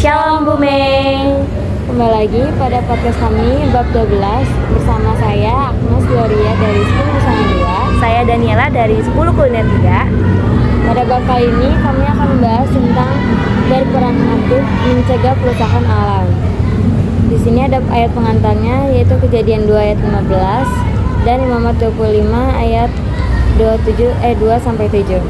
Shalom Bumeng. Kembali lagi pada podcast kami bab 12 bersama saya Agnes Gloria dari 10 Usaha 2. Saya Daniela dari 10 Kuliner 3. Pada bab kali ini kami akan membahas tentang berperan aktif mencegah kerusakan alam. Di sini ada ayat pengantarnya yaitu Kejadian 2 ayat 15 dan Imamat 25 ayat 2 sampai 7.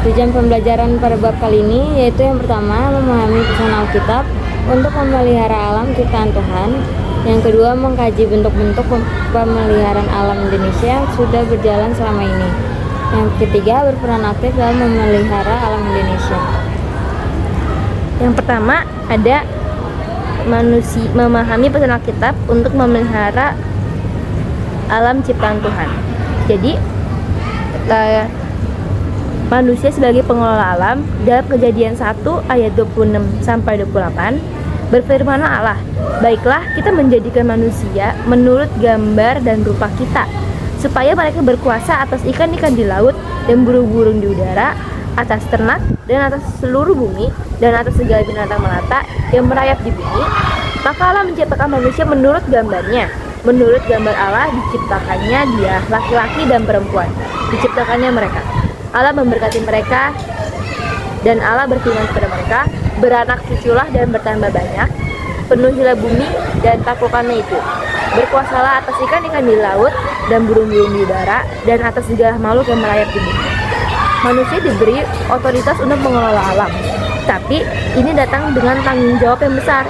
Tujuan pembelajaran pada bab kali ini yaitu yang pertama memahami pesan Alkitab untuk memelihara alam ciptaan Tuhan. Yang kedua mengkaji bentuk-bentuk pemeliharaan alam Indonesia yang sudah berjalan selama ini. Yang ketiga berperan aktif dalam memelihara alam Indonesia. Yang pertama ada memahami pesan Alkitab untuk memelihara alam ciptaan Tuhan. Jadi manusia sebagai pengelola alam dalam Kejadian 1 ayat 26 sampai 28 berfirman Allah, "Baiklah kita menjadikan manusia menurut gambar dan rupa kita, supaya mereka berkuasa atas ikan-ikan di laut dan burung-burung di udara, atas ternak dan atas seluruh bumi dan atas segala binatang melata yang merayap di bumi." Maka Allah menciptakan manusia menurut gambarnya. Menurut gambar Allah diciptakannya dia, laki-laki dan perempuan diciptakannya mereka. Allah memberkati mereka dan Allah berfirman kepada mereka, "Beranak cuculah dan bertambah banyak, penuhilah bumi dan taklukkannya itu. Berkuasalah atas ikan-ikan di laut dan burung-burung di udara dan atas segala makhluk yang merayap di bumi." Manusia diberi otoritas untuk mengelola alam, tapi ini datang dengan tanggung jawab yang besar.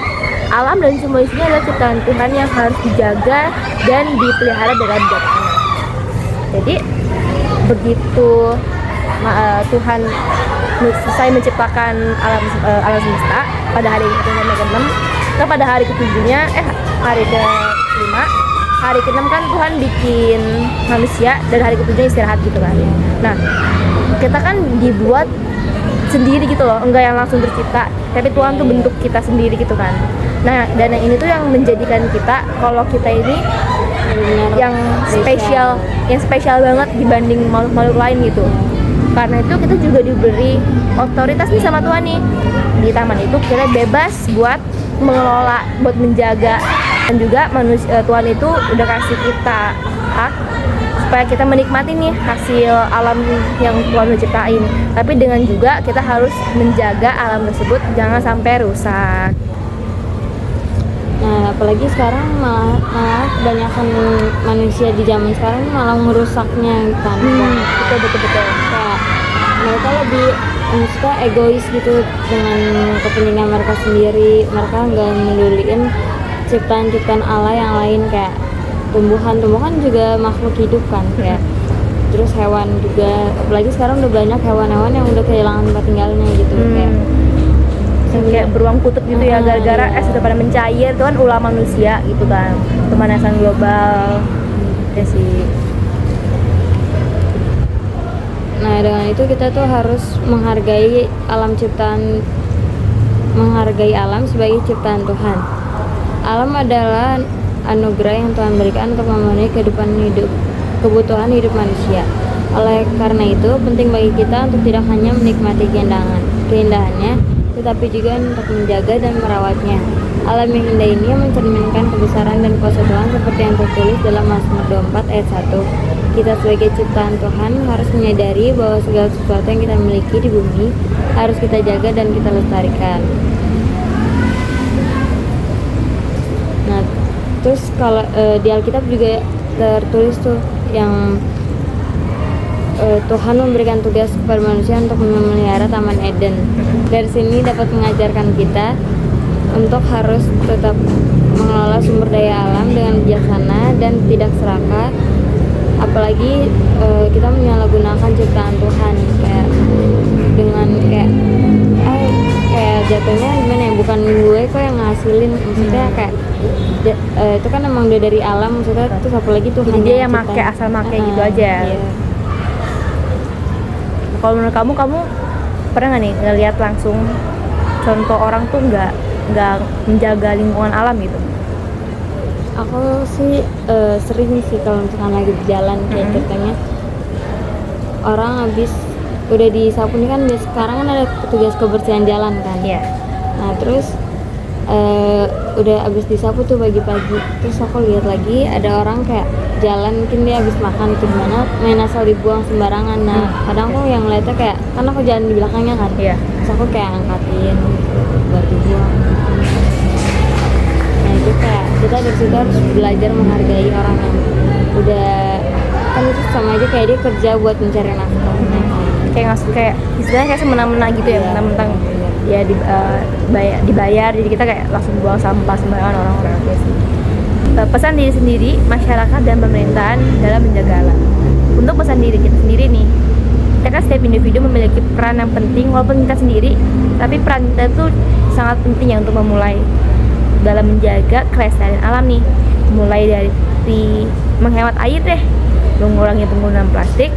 Alam dan semua isinya adalah ciptaan Tuhan yang harus dijaga dan dipelihara dengan bijaksana. Jadi begitu Tuhan selesai menciptakan alam semesta pada hari ke-6, pada hari ke-7-nya hari ke-5, hari ke-6 kan Tuhan bikin manusia dan hari ke-7-nya istirahat gitu kan. Nah, kita kan dibuat sendiri gitu loh, enggak yang langsung tercipta, tapi Tuhan tuh bentuk kita sendiri gitu kan. Nah, dan yang ini tuh yang menjadikan kita kalau kita ini yang spesial banget dibanding makhluk lain gitu. Karena itu kita juga diberi otoritas nih sama Tuhan nih. Di taman itu kita bebas buat mengelola, buat menjaga. Dan juga Tuhan itu udah kasih kita hak supaya kita menikmati nih hasil alam yang Tuhan udah ciptain. Tapi dengan juga kita harus menjaga alam tersebut jangan sampai rusak. Nah, apalagi sekarang malah kebanyakan manusia di zaman sekarang malah merusaknya kan. Betul. Kayak mereka lebih egois gitu dengan kepentingan mereka sendiri. Mereka nggak meduliin ciptaan-ciptaan Allah yang lain kayak tumbuhan juga makhluk hidup kan kayak terus hewan juga. Apalagi sekarang udah banyak hewan-hewan yang udah kehilangan tempat tinggalnya gitu kayak beruang kutub gitu ya, gara-gara es sudah pada mencair. Itu kan ulah manusia gitu kan, pemanasan global ya sih. Nah, dengan itu kita tuh harus menghargai alam sebagai ciptaan Tuhan. Alam adalah anugerah yang Tuhan berikan untuk memenuhi kebutuhan hidup manusia. Oleh karena itu penting bagi kita untuk tidak hanya menikmati keindahannya, tetapi juga untuk menjaga dan merawatnya. Alam yang indah ini mencerminkan kebesaran dan kuasa Tuhan seperti yang tertulis dalam Mazmur 24 ayat 1. Kita sebagai ciptaan Tuhan harus menyadari bahwa segala sesuatu yang kita miliki di bumi harus kita jaga dan kita lestarikan. Nah, terus kalau di Alkitab juga tertulis tuh yang Tuhan memberikan tugas kepada manusia untuk memelihara Taman Eden. Dari sini dapat mengajarkan kita untuk harus tetap mengelola sumber daya alam dengan bijaksana dan tidak serakah. Apalagi kita menyalahgunakan ciptaan Tuhan kayak dengan kayak jatuhnya gimana ya, bukan gue kok yang ngasilin, maksudnya kayak itu kan emang udah dari alam, maksudnya terus apalagi Tuhan jadi dia yang asal make gitu aja. Iya. Kalau menurut kamu pernah nggak nih ngelihat langsung contoh orang tuh nggak menjaga lingkungan alam gitu? Aku sih sering sih kalau misalkan lagi berjalan kayak ceritanya orang habis udah disapu nih kan, sekarang kan ada petugas kebersihan jalan kan. Iya. Nah terus udah abis disapu tuh pagi-pagi, terus aku lihat lagi ada orang kayak jalan, mungkin dia abis makan itu gimana, main asal dibuang sembarangan. Nah kadang aku yang ngeliatnya kayak, kan aku jalan di belakangnya kan, Iya. terus aku kayak angkatin buat dibuang. Nah itu kayak kita dari situ harus belajar menghargai orang yang udah, kan itu sama aja kayak dia kerja buat mencari nafkah. Kayak istilahnya kayak semena-mena gitu ya, Iya. mentang-mentang ya dibayar, jadi kita kayak langsung buang sampah sembarangan orang-orang aja sih. Pesan diri sendiri, masyarakat dan pemerintahan dalam menjaga alam. Untuk pesan diri kita sendiri nih, kita kan setiap individu memiliki peran yang penting walaupun kita sendiri, tapi peran kita tuh sangat penting ya untuk memulai dalam menjaga kelestarian alam nih. Mulai dari menghemat air deh, mengurangi penggunaan plastik,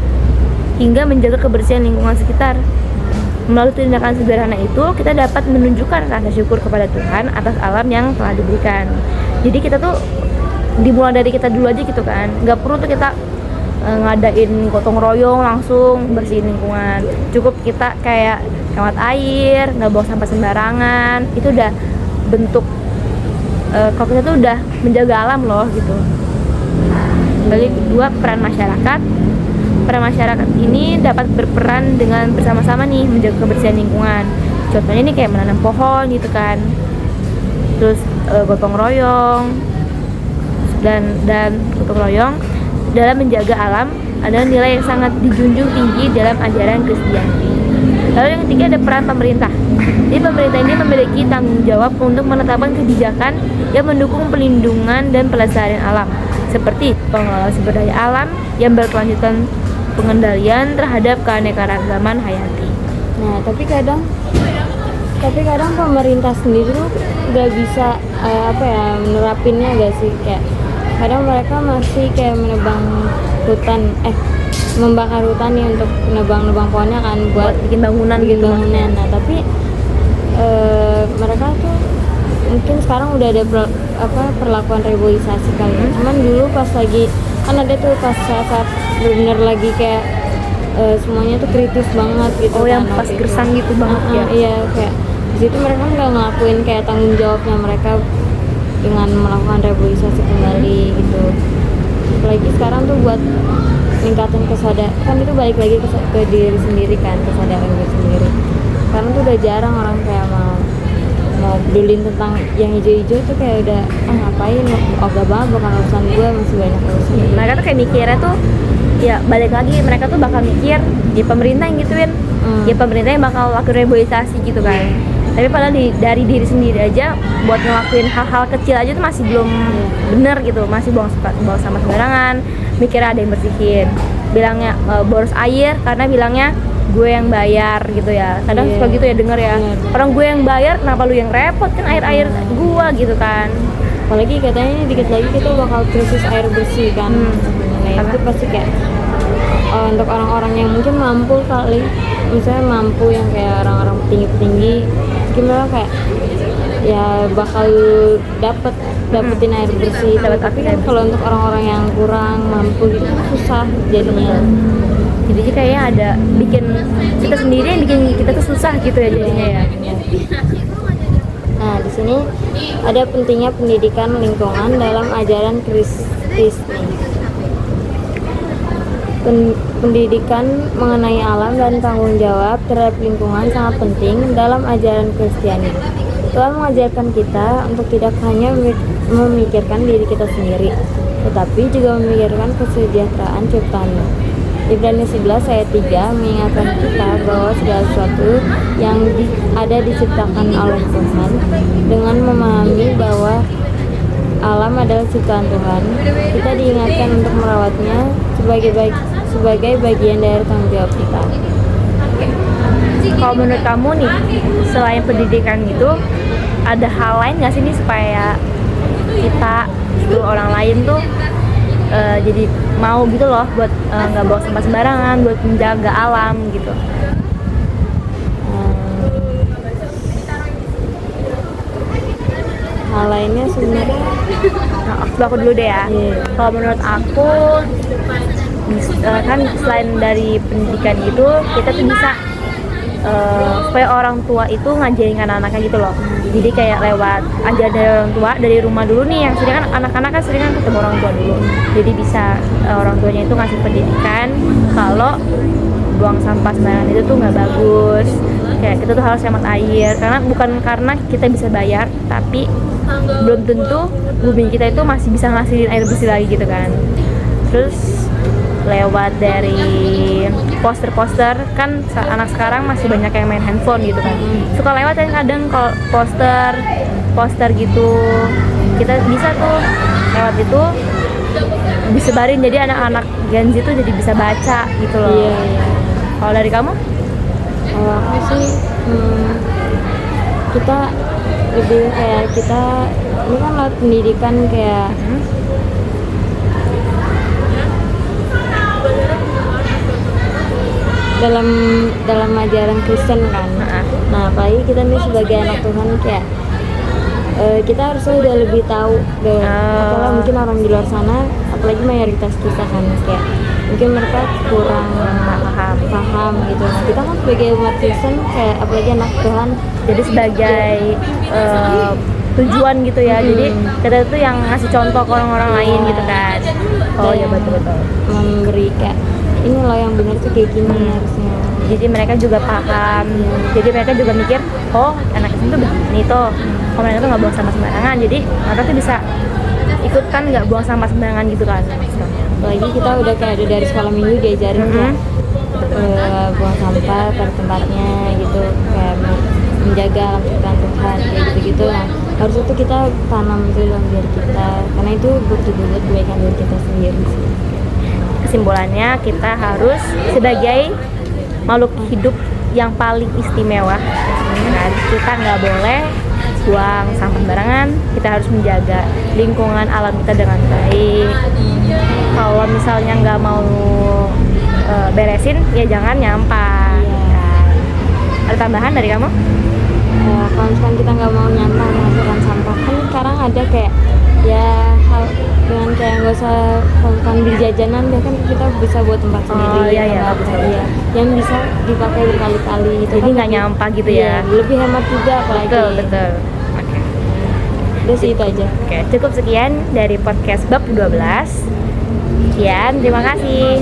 hingga menjaga kebersihan lingkungan sekitar. Melalui tindakan sederhana itu, kita dapat menunjukkan rasa syukur kepada Tuhan atas alam yang telah diberikan. Jadi kita tuh dimulai dari kita dulu aja gitu kan, nggak perlu tuh kita ngadain gotong royong langsung bersihin lingkungan. Cukup kita kayak hemat air, nggak buang sampah sembarangan, itu udah bentuk kalau kita tuh udah menjaga alam loh gitu. Lalu kedua, peran masyarakat. Peran masyarakat ini dapat berperan dengan bersama-sama nih menjaga kebersihan lingkungan. Contohnya nih kayak menanam pohon gitu kan, terus gotong royong dan gotong royong dalam menjaga alam adalah nilai yang sangat dijunjung tinggi dalam ajaran Kristiani. Lalu yang ketiga ada peran pemerintah. Jadi pemerintah ini memiliki tanggung jawab untuk menetapkan kebijakan yang mendukung pelindungan dan pelestarian alam, seperti pengelolaan sumber daya alam yang berkelanjutan, pengendalian terhadap keanekaragaman hayati. Nah tapi kadang pemerintah sendiri tuh nggak bisa menerapinnya gak sih, kayak kadang mereka masih kayak membakar hutan nih untuk nebang pohonnya kan buat bikin bangunan gitu. Nah tapi mereka tuh mungkin sekarang udah ada perlakuan reboisasi kali ya. Cuman dulu pas lagi kan ada tuh pas saat benar lagi kayak semuanya tuh kritis banget gitu. Oh yang kan, pas gersang gitu banget ya. Iya kayak di situ mereka nggak ngelakuin kayak tanggung jawabnya mereka dengan melakukan reboisasi kembali gitu. Apalagi sekarang tuh buat meningkatkan kesadaran, kan itu balik lagi ke diri sendiri kan, kesadaran diri sendiri. Sekarang tuh udah jarang orang kayak mau pedulin tentang yang hijau-hijau tuh, kayak udah ngapain, gak banget, bukan urusan gue, masih banyak urusan. Mereka tuh kayak mikirnya tuh ya balik lagi, mereka tuh bakal mikir ya pemerintah yang gituin, ya pemerintah yang bakal lakuin reboisasi gitu kan. Tapi padahal dari diri sendiri aja buat ngelakuin hal-hal kecil aja tuh masih belum bener gitu, masih buang sampah sembarangan, mikirnya ada yang bersihin, bilangnya boros air karena bilangnya gue yang bayar gitu ya. Kadang suka gitu ya denger ya, orang gue yang bayar kenapa lu yang repot, kan air gue gitu kan. Apalagi katanya dikit lagi kita bakal krisis air bersih kan. Nah itu pasti kayak untuk orang-orang yang mungkin mampu kali, misalnya mampu yang kayak orang-orang tinggi-tinggi, gimana kayak ya bakal dapetin air bersih. Tapi kan kalau untuk orang-orang yang kurang mampu gitu susah jadinya. Jadi kayaknya ada bikin kita sendiri yang bikin kita tuh susah gitu ya jadinya ya. Nah di sini ada pentingnya pendidikan lingkungan dalam ajaran Kristus. Pendidikan mengenai alam dan tanggung jawab terhadap lingkungan sangat penting dalam ajaran Kristiani. Tuhan mengajarkan kita untuk tidak hanya memikirkan diri kita sendiri, tetapi juga memikirkan kesejahteraan ciptaannya. Ibrani 11 ayat 3 mengingatkan kita bahwa segala sesuatu yang ada diciptakan oleh Tuhan. Dengan memahami bahwa alam adalah ciptaan Tuhan, kita diingatkan untuk merawatnya sebagai bagian dari tanggung jawab kita. Kalau menurut kamu nih, selain pendidikan gitu, ada hal lain nggak sih nih supaya kita orang lain tuh jadi mau gitu loh buat nggak bawa sampah sembarangan, buat menjaga alam gitu? Hal lainnya sebenarnya Aku dulu deh ya. Kalau menurut aku kan selain dari pendidikan itu, kita tuh bisa supaya orang tua itu ngajarin anak-anaknya gitu loh. Jadi kayak lewat ajaran dari orang tua, dari rumah dulu nih, yang sering kan anak-anak kan sering kan ketemu orang tua dulu. Jadi bisa orang tuanya itu ngasih pendidikan kalau buang sampah sembarangan itu tuh nggak bagus. Kayak kita tuh harus hemat air, karena bukan karena kita bisa bayar, tapi belum tentu bumi kita itu masih bisa ngasihin air bersih lagi gitu kan. Terus lewat dari poster-poster kan anak sekarang masih banyak yang main handphone gitu kan, suka lewat kan kadang kalau poster gitu, kita bisa tuh lewat itu disebarin jadi anak-anak Gen Z tuh jadi bisa baca gitu loh. Iya. Kalau dari kamu? Kalau aku sih kita lebih kayak kita ini kan lewat pendidikan kayak dalam ajaran Kristen kan. Nah apalagi kita nih sebagai anak Tuhan kayak kita harusnya udah lebih tahu deh. Apalagi mungkin orang di luar sana, apalagi mayoritas kita kan kayak mungkin mereka kurang paham gitu. Nah kita kan sebagai umat Kristen kayak apalagi anak Tuhan, Jadi sebagai tujuan gitu ya. Jadi kita tuh yang ngasih contoh ke orang-orang lain gitu kan. Oh ya betul. memberi kayak ini loh yang benar tuh kayak gini harusnya. Jadi mereka juga paham. Jadi mereka juga mikir, oh anak itu tuh begini tuh. Oh mereka tuh nggak buang sampah sembarangan. Jadi mereka tuh bisa ikutan nggak buang sampah sembarangan gitu kan. Apalagi kita udah kayak ada dari sekolah minggu diajarin kayak buang sampah pada tempatnya gitu, kayak menjaga alam ciptaan Tuhan kayak gitu-gitu. Nah harusnya tuh kita tanam itu dalam diri kita, karena itu buat kebaikan diri kita sendiri sih. Kesimpulannya kita harus sebagai makhluk hidup yang paling istimewa, kan? Kita nggak boleh buang sampah sembarangan. Kita harus menjaga lingkungan alam kita dengan baik. Kalau misalnya nggak mau beresin, ya jangan nyampah. Kan? Ada tambahan dari kamu? Kalau misalkan kita nggak mau nyampah menghasilkan sampah, kan sekarang ada kayak ya hal dengan kayak nggak usah kalau beli jajanan deh, kan kita bisa buat tempat sendiri. Bagus. Yang bisa dipakai berkali-kali gitu. Jadi kan nggak nyampah gitu ya. Lebih hemat juga apalagi. Betul. Oke. Udah sih itu aja. Oke, cukup sekian dari podcast bab 12. Sekian, terima kasih.